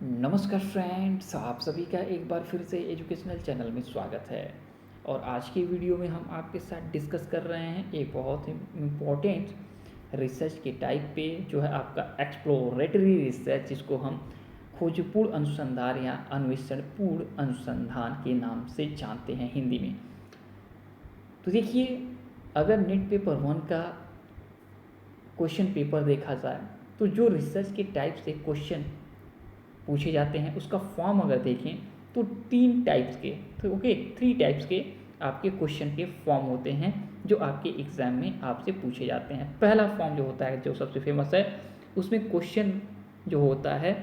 नमस्कार फ्रेंड्स, आप सभी का एक बार फिर से एजुकेशनल चैनल में स्वागत है। और आज की वीडियो में हम आपके साथ डिस्कस कर रहे हैं एक बहुत ही इम्पोर्टेंट रिसर्च के टाइप पे, जो है आपका एक्सप्लोरेटरी रिसर्च, जिसको हम खोजपूर्ण अनुसंधान या अन्वेषणपूर्ण अनुसंधान के नाम से जानते हैं हिंदी में। तो देखिए, अगर नेट पेपर 1 का क्वेश्चन पेपर देखा जाए तो जो रिसर्च के टाइप से क्वेश्चन पूछे जाते हैं उसका फॉर्म अगर देखें तो 3 टाइप्स के, तो 3 टाइप्स के आपके क्वेश्चन के फॉर्म होते हैं जो आपके एग्ज़ाम में आपसे पूछे जाते हैं। पहला फॉर्म जो होता है, जो सबसे फेमस है, उसमें क्वेश्चन जो होता है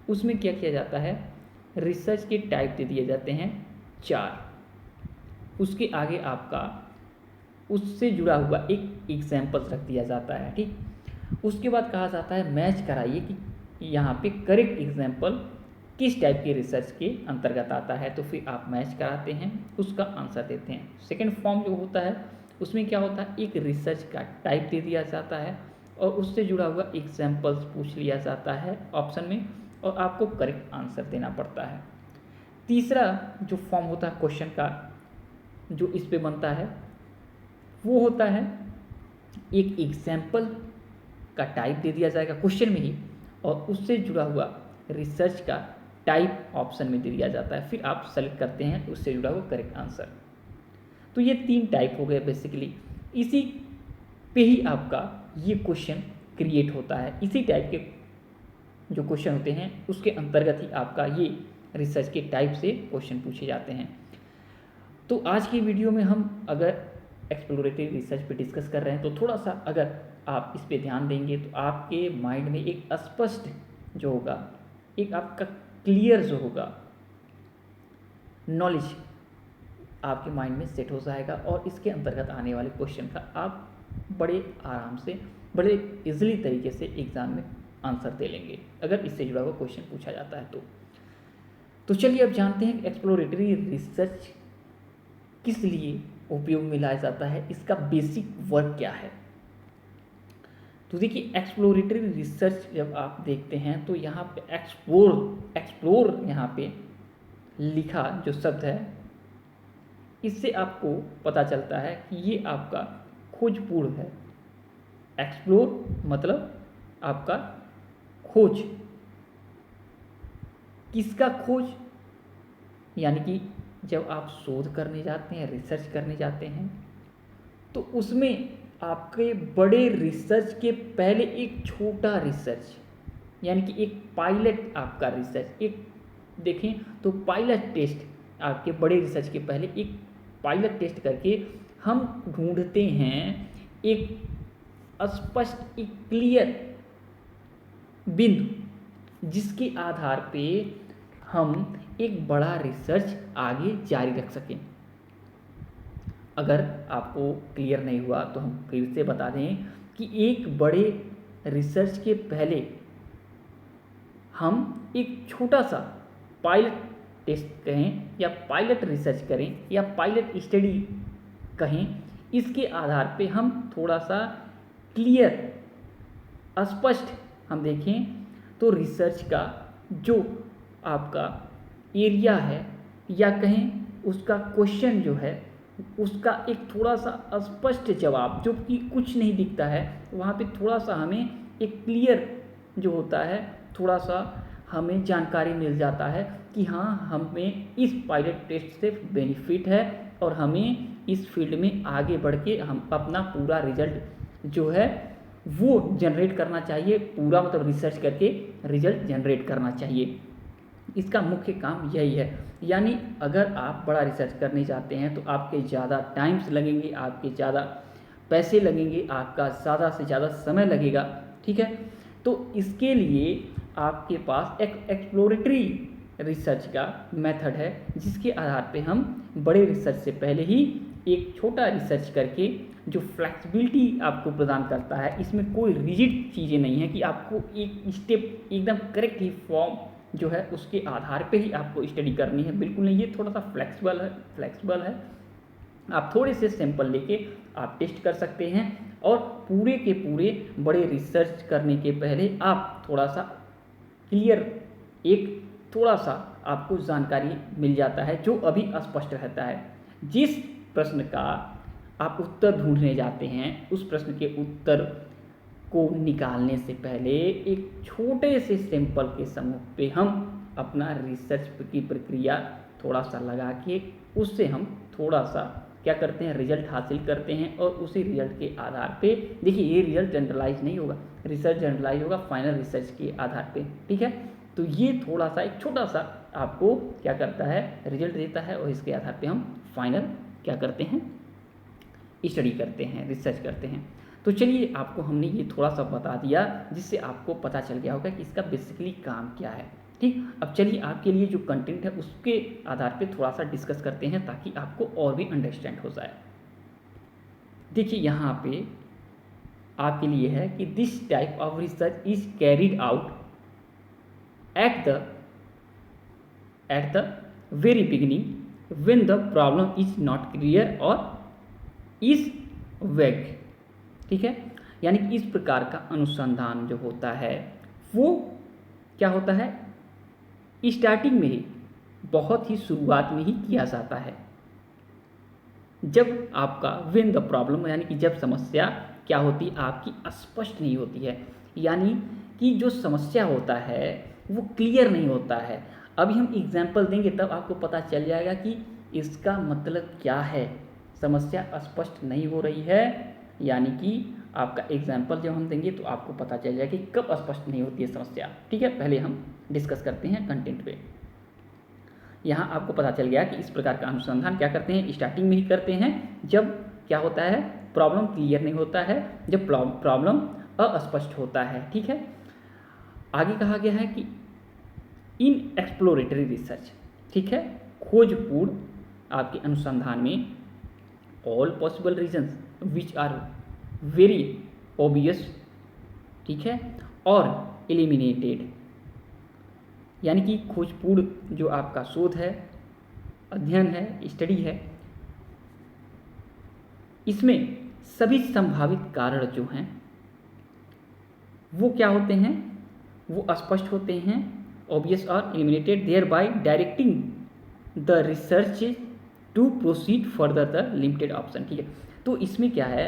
उसमें क्या किया जाता है, रिसर्च के टाइप दे दिए जाते हैं 4। उसके आगे आपका उससे जुड़ा हुआ एक एग्जाम्पल रख दिया जाता है, ठीक। उसके बाद कहा जाता है मैच कराइए कि यहाँ पे करेक्ट एग्जाम्पल किस टाइप के रिसर्च के अंतर्गत आता है। तो फिर आप मैच कराते हैं, उसका आंसर देते हैं। सेकंड फॉर्म जो होता है उसमें क्या होता है, एक रिसर्च का टाइप दे दिया जाता है और उससे जुड़ा हुआ एग्जाम्पल्स पूछ लिया जाता है ऑप्शन में, और आपको करेक्ट आंसर देना पड़ता है। तीसरा जो फॉर्म होता है क्वेश्चन का, जो इस पे बनता है, वो होता है एक एग्जाम्पल का टाइप दे दिया जाएगा क्वेश्चन में ही, और उससे जुड़ा हुआ रिसर्च का टाइप ऑप्शन में दे दिया जाता है। फिर आप सेलेक्ट करते हैं उससे जुड़ा हुआ करेक्ट आंसर। तो ये 3 टाइप हो गए बेसिकली। इसी पे ही आपका ये क्वेश्चन क्रिएट होता है। इसी टाइप के जो क्वेश्चन होते हैं उसके अंतर्गत ही आपका ये रिसर्च के टाइप से क्वेश्चन पूछे जाते हैं। तो आज की वीडियो में हम अगर एक्सप्लोरेटरी रिसर्च पे डिस्कस कर रहे हैं तो थोड़ा सा अगर आप इस पे ध्यान देंगे तो आपके माइंड में एक स्पष्ट जो होगा, एक आपका क्लियर जो होगा नॉलेज आपके माइंड में सेट हो जाएगा, और इसके अंतर्गत आने वाले क्वेश्चन का आप बड़े आराम से, बड़े इजीली तरीके से एग्ज़ाम में आंसर दे लेंगे अगर इससे जुड़ा हुआ क्वेश्चन पूछा जाता है तो चलिए अब जानते हैं एक्सप्लोरेटरी रिसर्च किस लिए उपयोग में लाया जाता है, इसका बेसिक वर्क क्या है। तो देखिए, एक्सप्लोरेटरी रिसर्च जब आप देखते हैं तो यहाँ पे एक्सप्लोर यहाँ पे लिखा जो शब्द है, इससे आपको पता चलता है कि ये आपका खोजपूर्ण है। एक्सप्लोर मतलब आपका खोज, किसका खोज, यानी कि जब आप शोध करने जाते हैं, रिसर्च करने जाते हैं, तो उसमें आपके बड़े रिसर्च के पहले एक छोटा रिसर्च, यानी कि एक पायलट आपका रिसर्च, एक देखें तो पायलट टेस्ट, आपके बड़े रिसर्च के पहले एक पायलट टेस्ट करके हम ढूंढते हैं एक स्पष्ट, एक क्लियर बिंदु, जिसके आधार पे हम एक बड़ा रिसर्च आगे जारी रख सकें। अगर आपको क्लियर नहीं हुआ तो हम फिर से बता दें कि एक बड़े रिसर्च के पहले हम एक छोटा सा पायलट टेस्ट कहें या पायलट रिसर्च करें या पायलट स्टडी कहें, इसके आधार पे हम थोड़ा सा क्लियर, स्पष्ट हम देखें तो रिसर्च का जो आपका एरिया है, या कहें उसका क्वेश्चन जो है, उसका एक थोड़ा सा स्पष्ट जवाब, जो कि कुछ नहीं दिखता है, वहाँ पे थोड़ा सा हमें एक क्लियर जो होता है, थोड़ा सा हमें जानकारी मिल जाता है कि हाँ, हमें इस पायलट टेस्ट से बेनिफिट है और हमें इस फील्ड में आगे बढ़ के हम अपना पूरा रिजल्ट जो है वो जनरेट करना चाहिए। पूरा मतलब रिसर्च करके रिजल्ट जनरेट करना चाहिए, इसका मुख्य काम यही है। यानी अगर आप बड़ा रिसर्च करने जाते हैं तो आपके ज़्यादा टाइम्स लगेंगे, आपके ज़्यादा पैसे लगेंगे, आपका ज़्यादा से ज़्यादा समय लगेगा, ठीक है। तो इसके लिए आपके पास एक एक्सप्लोरेटरी रिसर्च का मेथड है, जिसके आधार पे हम बड़े रिसर्च से पहले ही एक छोटा रिसर्च करके, जो फ्लेक्सिबिलिटी आपको प्रदान करता है, इसमें कोई रिजिड चीज़ें नहीं है कि आपको एक स्टेप एकदम करेक्ट ही फॉर्म जो है उसके आधार पे ही आपको स्टडी करनी है, बिल्कुल नहीं। ये थोड़ा सा फ्लेक्सिबल है। आप थोड़े से सैंपल लेके आप टेस्ट कर सकते हैं, और पूरे के पूरे बड़े रिसर्च करने के पहले आप थोड़ा सा क्लियर एक थोड़ा सा आपको जानकारी मिल जाता है जो अभी अस्पष्ट रहता है। जिस प्रश्न का आप उत्तर ढूंढने जाते हैं उस प्रश्न के उत्तर को निकालने से पहले एक छोटे से सैंपल के समूह पे हम अपना रिसर्च की प्रक्रिया थोड़ा सा लगा के उससे हम थोड़ा सा क्या करते हैं, रिजल्ट हासिल करते हैं। और उसी रिजल्ट के आधार पे देखिए, ये रिजल्ट जनरलाइज नहीं होगा, रिसर्च जनरलाइज होगा फाइनल रिसर्च के आधार पे, ठीक है। तो ये थोड़ा सा एक छोटा सा आपको क्या करता है, रिजल्ट देता है और इसके आधार पे हम फाइनल क्या करते हैं, स्टडी करते हैं, रिसर्च करते हैं। तो चलिए आपको हमने ये थोड़ा सा बता दिया जिससे आपको पता चल गया होगा कि इसका बेसिकली काम क्या है, ठीक। अब चलिए आपके लिए जो कंटेंट है उसके आधार पे थोड़ा सा डिस्कस करते हैं ताकि आपको और भी अंडरस्टैंड हो जाए। देखिए यहाँ पे आपके लिए है कि this type of research is carried out at the very beginning when the problem is not clear और इज वेग, ठीक है। यानी कि इस प्रकार का अनुसंधान जो होता है वो क्या होता है, स्टार्टिंग में ही, बहुत ही शुरुआत में ही किया जाता है। जब आपका व्हेन द प्रॉब्लम यानी कि जब समस्या क्या होती आपकी स्पष्ट नहीं होती है, यानी कि जो समस्या होता है वो क्लियर नहीं होता है। अभी हम एग्जाम्पल देंगे तब आपको पता चल जाएगा कि इसका मतलब क्या है, समस्या स्पष्ट नहीं हो रही है। यानी कि आपका एग्जाम्पल जब हम देंगे तो आपको पता चल जाएगा कि कब स्पष्ट नहीं होती है समस्या, ठीक है। पहले हम डिस्कस करते हैं कंटेंट पे। यहाँ आपको पता चल गया कि इस प्रकार का अनुसंधान क्या करते हैं, स्टार्टिंग में ही करते हैं जब क्या होता है, प्रॉब्लम क्लियर नहीं होता है, जब प्रॉब्लम अस्पष्ट होता है, ठीक है। आगे कहा गया है कि इन एक्सप्लोरेटरी रिसर्च, ठीक है, खोजपूर्ण आपके अनुसंधान में all possible reasons which are very obvious, ठीक है, और एलिमिनेटेड, यानी कि खोजपूर्ण जो आपका शोध है, अध्ययन है, स्टडी है, इसमें सभी संभावित कारण जो हैं वो क्या होते हैं, वो स्पष्ट होते हैं, ऑब्वियस और eliminated, thereby directing the research to proceed further the limited option, ठीक है। तो इसमें क्या है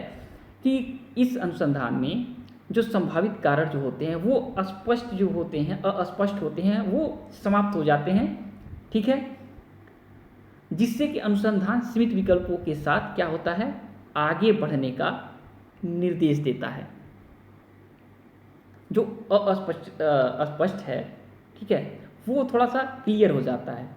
कि इस अनुसंधान में जो संभावित कारण जो होते हैं वो अस्पष्ट जो होते हैं, अस्पष्ट होते हैं, वो समाप्त हो जाते हैं, ठीक है, जिससे कि अनुसंधान सीमित विकल्पों के साथ क्या होता है, आगे बढ़ने का निर्देश देता है। जो अस्पष्ट है, ठीक है, वो थोड़ा सा क्लियर हो जाता है,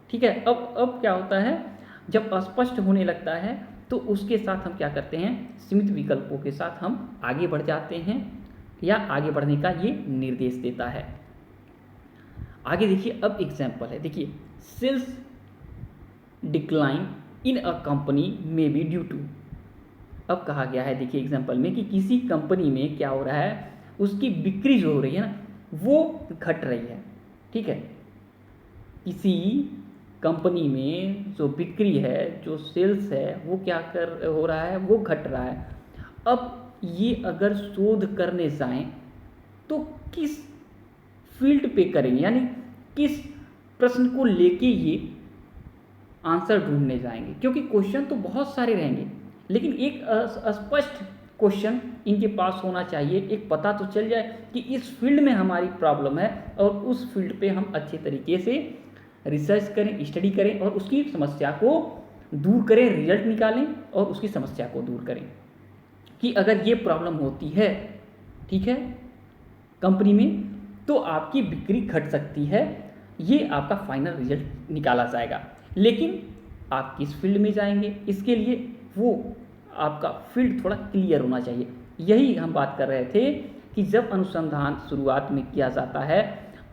ठीक है। अब क्या होता है, जब अस्पष्ट होने लगता है तो उसके साथ हम क्या करते हैं, सीमित विकल्पों के साथ हम आगे बढ़ जाते हैं या आगे बढ़ने का ये निर्देश देता है। आगे देखिए, अब एग्जाम्पल है, देखिए, sales decline in a company may be due to, अब कहा गया है देखिए एग्जाम्पल में कि किसी कंपनी में क्या हो रहा है, उसकी बिक्री जो हो रही है ना वो घट रही है, ठीक है। किसी कंपनी में जो बिक्री है, जो सेल्स है, वो क्या हो रहा है, वो घट रहा है। अब ये अगर शोध करने जाएं तो किस फील्ड पे करेंगे, यानी किस प्रश्न को लेके ये आंसर ढूंढने जाएंगे, क्योंकि क्वेश्चन तो बहुत सारे रहेंगे लेकिन एक स्पष्ट क्वेश्चन इनके पास होना चाहिए, एक पता तो चल जाए कि इस फील्ड में हमारी प्रॉब्लम है और उस फील्ड पे हम अच्छे तरीके से रिसर्च करें, स्टडी करें और उसकी समस्या को दूर करें, रिजल्ट निकालें और उसकी समस्या को दूर करें कि अगर ये प्रॉब्लम होती है, ठीक है, कंपनी में, तो आपकी बिक्री घट सकती है, ये आपका फाइनल रिजल्ट निकाला जाएगा। लेकिन आप किस फील्ड में जाएंगे, इसके लिए वो आपका फील्ड थोड़ा क्लियर होना चाहिए। यही हम बात कर रहे थे कि जब अनुसंधान शुरुआत में किया जाता है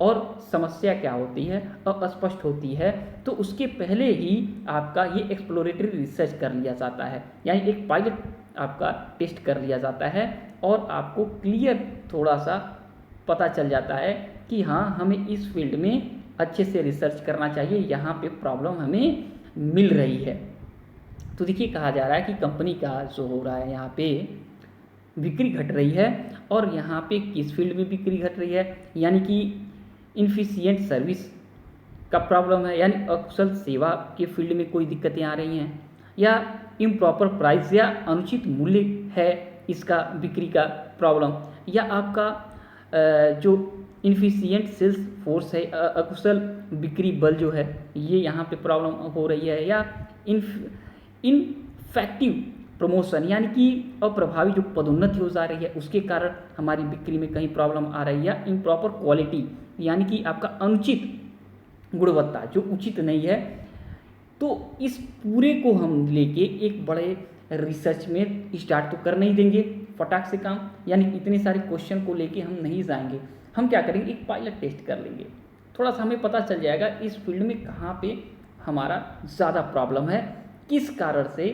और समस्या क्या होती है, अस्पष्ट होती है, तो उसके पहले ही आपका ये एक्सप्लोरेटरी रिसर्च कर लिया जाता है, यानी एक पायलट आपका टेस्ट कर लिया जाता है और आपको क्लियर थोड़ा सा पता चल जाता है कि हाँ, हमें इस फील्ड में अच्छे से रिसर्च करना चाहिए, यहाँ पे प्रॉब्लम हमें मिल रही है। तो देखिए, कहा जा रहा है कि कंपनी का जो हो रहा है यहाँ पे बिक्री घट रही है और यहाँ पे किस फील्ड में बिक्री घट रही है, यानी कि इनफिशियंट सर्विस का प्रॉब्लम है, यानी अकुशल सेवा के फील्ड में कोई दिक्कतें आ रही हैं, या इम्प्रॉपर प्राइस या अनुचित मूल्य है इसका बिक्री का प्रॉब्लम, या आपका जो इनफिशियंट सेल्स फोर्स है, अकुशल बिक्री बल जो है ये यहाँ पे प्रॉब्लम हो रही है, या इनफेक्टिव प्रमोशन यानी कि अप्रभावी जो पदोन्नति हो जा रही है उसके कारण हमारी बिक्री में कहीं प्रॉब्लम आ रही है, या इम्प्रॉपर क्वालिटी यानी कि आपका अनुचित गुणवत्ता जो उचित नहीं है। तो इस पूरे को हम लेके एक बड़े रिसर्च में स्टार्ट तो कर नहीं देंगे फटाक से काम, यानी इतने सारे क्वेश्चन को लेके हम नहीं जाएंगे। हम क्या करेंगे, एक पायलट टेस्ट कर लेंगे, थोड़ा सा हमें पता चल जाएगा इस फील्ड में कहाँ पे हमारा ज़्यादा प्रॉब्लम है, किस कारण से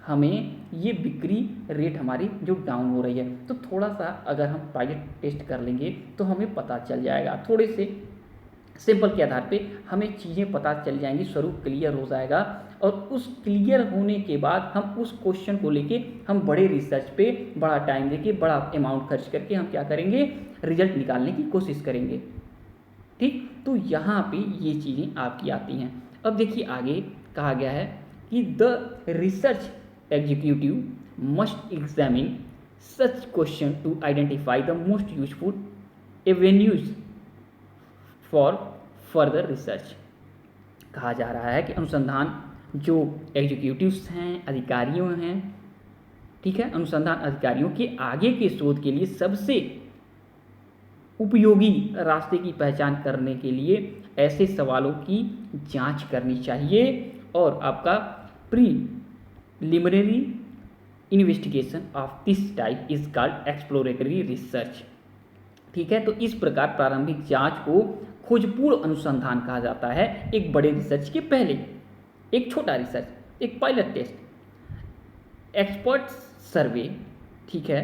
हमें ये बिक्री रेट हमारी जो डाउन हो रही है। तो थोड़ा सा अगर हम पायलट टेस्ट कर लेंगे तो हमें पता चल जाएगा, थोड़े से सिंपल के आधार पे हमें चीज़ें पता चल जाएंगी, स्वरूप क्लियर हो जाएगा, और उस क्लियर होने के बाद हम उस क्वेश्चन को लेके हम बड़े रिसर्च पे बड़ा टाइम देके बड़ा अमाउंट खर्च करके हम क्या करेंगे, रिजल्ट निकालने की कोशिश करेंगे। ठीक, तो यहाँ पे ये चीज़ें आपकी आती हैं। अब देखिए आगे कहा गया है कि the research executive must examine such question to identify the most useful avenues for further research. कहा जा रहा है कि अनुसंधान जो एग्जीक्यूटिव्स हैं, अधिकारियों हैं, ठीक है, अनुसंधान अधिकारियों के आगे के शोध के लिए सबसे उपयोगी रास्ते की पहचान करने के लिए ऐसे सवालों की जांच करनी चाहिए, और आपका preliminary investigation of this type is called exploratory research. ठीक है, तो इस प्रकार प्रारंभिक जांच को खोजपूर्ण अनुसंधान कहा जाता है। एक बड़े रिसर्च के पहले एक छोटा रिसर्च, एक पायलट टेस्ट, एक्सपर्ट सर्वे, ठीक है,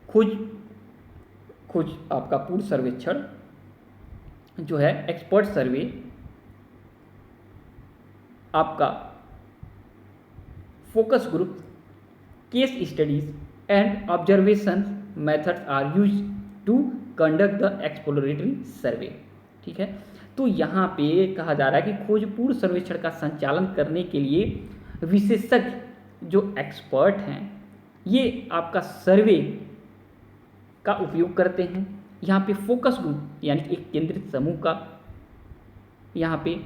खोज आपका पूर्ण सर्वेक्षण जो है, एक्सपर्ट सर्वे, आपका focus group, case studies and observation methods are use to conduct the exploratory survey. ठीक है, तो यहाँ पे कहा जा रहा है कि खोजपूर्ण सर्वेक्षण का संचालन करने के लिए विशेषज्ञ जो एक्सपर्ट हैं ये आपका सर्वे का उपयोग करते हैं। यहाँ पे फोकस ग्रुप यानी कि एक केंद्रित समूह का यहाँ पे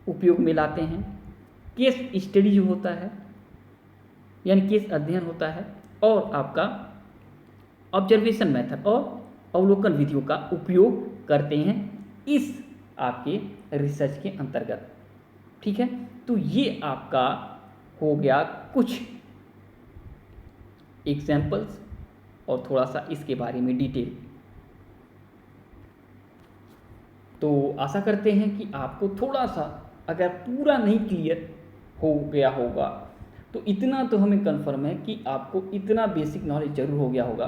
उपयोग में लाते हैं। केस स्टडी जो होता है यानी केस अध्ययन होता है, और आपका ऑब्जर्वेशन मेथड और अवलोकन विधियों का उपयोग करते हैं इस आपके रिसर्च के अंतर्गत। ठीक है, तो ये आपका हो गया कुछ एग्जाम्पल्स और थोड़ा सा इसके बारे में डिटेल। तो आशा करते हैं कि आपको थोड़ा सा, अगर पूरा नहीं क्लियर हो गया होगा तो इतना तो हमें कंफर्म है कि आपको इतना बेसिक नॉलेज जरूर हो गया होगा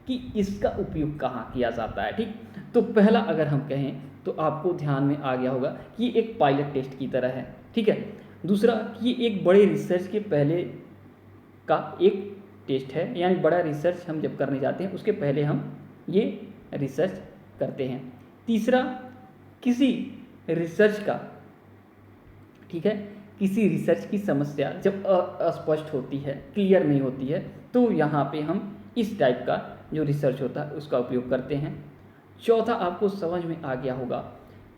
कि इसका उपयोग कहाँ किया जाता है। ठीक, तो पहला अगर हम कहें तो आपको ध्यान में आ गया होगा कि ये एक पायलट टेस्ट की तरह है। ठीक है, दूसरा कि ये एक बड़े रिसर्च के पहले का एक टेस्ट है, यानी बड़ा रिसर्च हम जब करने जाते हैं उसके पहले हम ये रिसर्च करते हैं। तीसरा, किसी रिसर्च का, ठीक है, किसी रिसर्च की समस्या जब अस्पष्ट होती है, क्लियर नहीं होती है, तो यहाँ पे हम इस टाइप का जो रिसर्च होता है उसका उपयोग करते हैं। चौथा, आपको समझ में आ गया होगा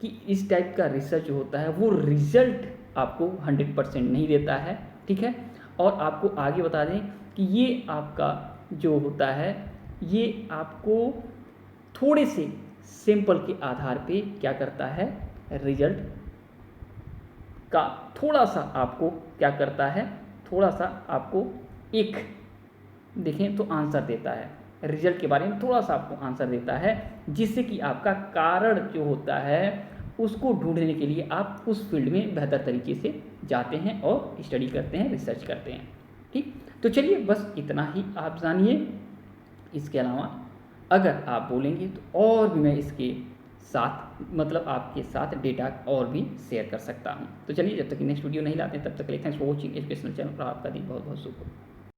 कि इस टाइप का रिसर्च जो होता है वो रिजल्ट आपको 100% नहीं देता है। ठीक है, और आपको आगे बता दें कि ये आपका जो होता है ये आपको थोड़े से सैंपल के आधार पे क्या करता है, रिजल्ट का थोड़ा सा आपको क्या करता है, थोड़ा सा आपको एक देखें तो आंसर देता है, रिजल्ट के बारे में थोड़ा सा आपको आंसर देता है, जिससे कि आपका कारण जो होता है उसको ढूंढने के लिए आप उस फील्ड में बेहतर तरीके से जाते हैं और स्टडी करते हैं, रिसर्च करते हैं। ठीक, तो चलिए बस इतना ही आप जानिए। इसके अलावा अगर आप बोलेंगे तो और भी मैं इसके साथ मतलब आपके साथ डेटा और भी शेयर कर सकता हूँ। तो चलिए, जब तक नेक्स्ट वीडियो नहीं लाते तब तक के लिए thanks for watching educational channel पर। आपका दिन बहुत बहुत शुभ हो।